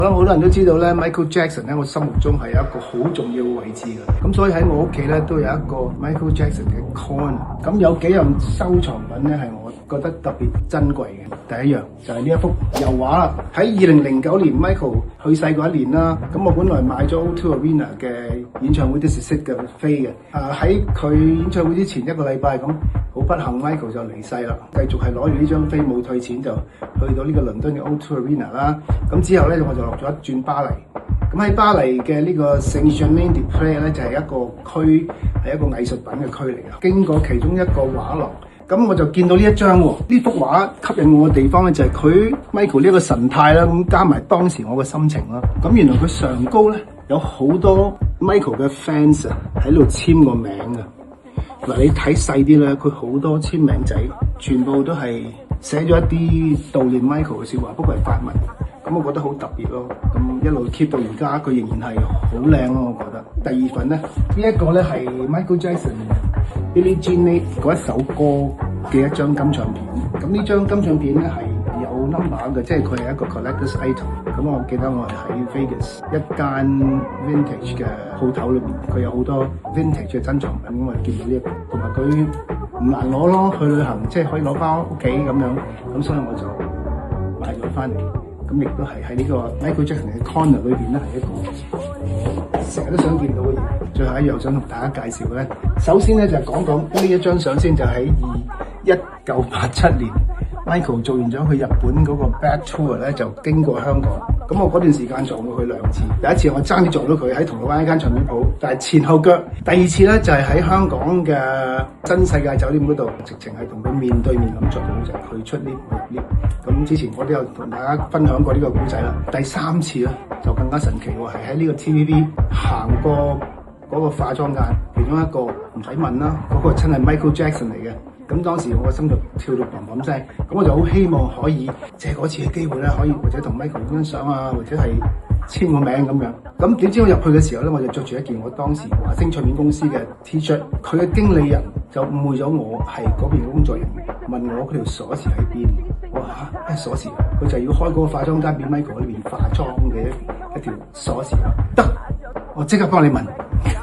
我諗好多人都知道咧 ，Michael Jackson 咧，我心目中係有一個好重要嘅位置嘅。咁所以喺我屋企咧都有一個 Michael Jackson 嘅 corner。咁有幾樣收藏品咧係我覺得特別珍貴嘅。第一樣就係呢一幅油畫啦。喺2009年 Michael 去世嗰一年啦，咁我本來買咗 O2 Arena 嘅演唱會啲實質嘅飛嘅。喺佢演唱會之前一個禮拜咁，好不幸 Michael 就離世啦。繼續係攞住呢張飛冇退錢就去到呢個倫敦嘅 O2 Arena 啦。咁之後咧我就落咗一轉巴黎。咁喺巴黎嘅呢個 Saint-Germain-des-Prés 咧就係一個區，係一個藝術品嘅區嚟嘅。經過其中一個畫廊，咁我就見到呢一張喎。呢幅畫吸引我嘅地方咧就係佢 Michael 呢一個神態啦，咁加埋當時我嘅心情啦。咁原來佢上高咧有好多 Michael 嘅 fans 喺度簽個名嘅。嗱，你睇細啲咧，佢好多簽名仔，全部都係寫咗一啲悼念 Michael 嘅説話，不過係法文。咁我覺得好特別咯。咁一路 keep 到而家，佢仍然係好靚咯。我覺得。第二份咧，呢一個咧係 Michael Jackson、Billie Jean 嗰一首歌嘅一張金唱片。咁呢張金唱片咧係有 number 嘅，即係佢係一個 collector's item。咁我記得我係喺 Vegas 一間 vintage 嘅鋪頭裏邊，佢有好多 vintage 嘅珍藏品。咁我見到呢一個，同埋佢唔難攞咯，去旅行即係可以攞翻屋企咁樣。咁所以我就買咗翻嚟。咁亦都係喺呢個 Michael Jackson 嘅 corner 裏邊咧，係一個成日都想見到嘅嘢。最後一樣想同大家介紹嘅咧，首先咧就係講呢一張相先，就喺1987年 Michael 做完咗去日本嗰個 Back Tour 咧，就經過香港。咁我嗰段時間撞過佢2次，第一次我爭啲撞到佢喺銅鑼灣一間唱片鋪，但係前後腳。第二次咧就係喺香港嘅新世界酒店嗰度，直情係同佢面對面咁撞到，就係佢出 lift 我入 lift。咁之前我都有同大家分享過呢個故仔啦。第三次咧就更加神奇喎，係喺呢個 TVB 行過嗰個化妝間，其中一個唔使問啦，嗰個真係 Michael Jackson 嚟嘅。咁當時我個心就跳到砰砰聲，咁我就好希望可以借嗰次嘅機會咧，可以或者同 Michael 影張相啊，或者係簽個名咁樣。咁點知我入去嘅時候咧，我就着住一件我當時華星唱片公司嘅 T-shirt， 佢嘅經理人就誤會咗我係嗰邊嘅工作人員，問我嗰條鎖匙喺邊。我話咩鎖匙？佢就要開嗰個化妝間俾 Michael 呢邊化妝嘅一條鎖匙。得，我即刻幫你問。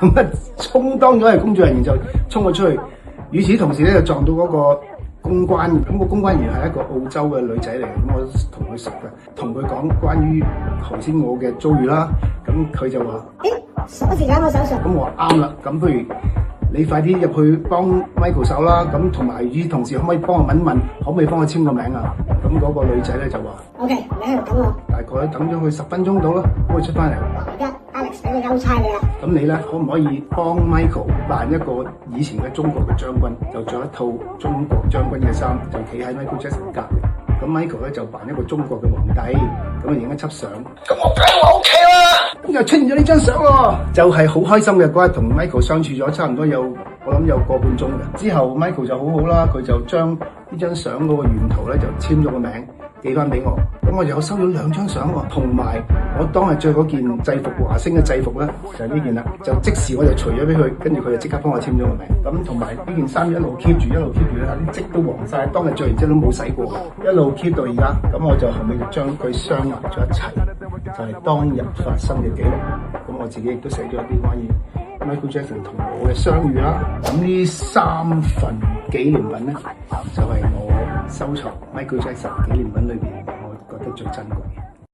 咁啊，充當咗係工作人員就衝咗出去。與此同時咧，就撞到嗰個公關，咁個公關員係一個澳洲嘅女仔嚟嘅，咁我同佢熟嘅，同佢講關於頭先我嘅遭遇啦，咁佢就話：鎖匙喺我手上。咁我話啱啦，咁不如你快啲入去幫 Michael 手啦，咁同埋與此同時可唔可以幫我問一問，可唔可以幫我簽個名啊？咁嗰個女仔咧就話：OK，你喺度等我。大概等咗佢10分鐘到啦，咁佢出翻嚟。而家 Alex 俾個優差你啦。咁你咧可唔可以幫 Michael 扮一個以前嘅中國嘅將軍，就着一套中國將軍嘅衫，就企喺 Michael Jackson 隔離。咁 Michael 咧就扮一個中國嘅皇帝，咁啊影一輯相。咁我梗係話 OK 啦。咁就出現咗呢張相喎，就係好開心嘅嗰日同 Michael 相處咗差唔多我諗有個半鐘嘅。之後 Michael 就好好啦，佢就將呢張相嗰個原圖咧就簽咗個名寄翻俾我。咁我又收咗2張相喎，同埋我當日着嗰件制服華星嘅制服咧就係呢件啦，就即時我就除咗俾佢，跟住佢就即刻幫我簽咗個名。咁同埋呢件衫一路 keep 住咧，啲跡都黃晒，當日着完之後都冇洗過，一路 keep 到而家。咁我就後尾就將佢雙埋咗一齊，就係當日發生嘅記錄。咁我自己亦都寫咗一啲關於 Michael Jackson 同我嘅相遇啦。咁呢3份紀念品咧，就係我收藏 Michael Jackson 紀念品裏邊，我覺得最珍貴。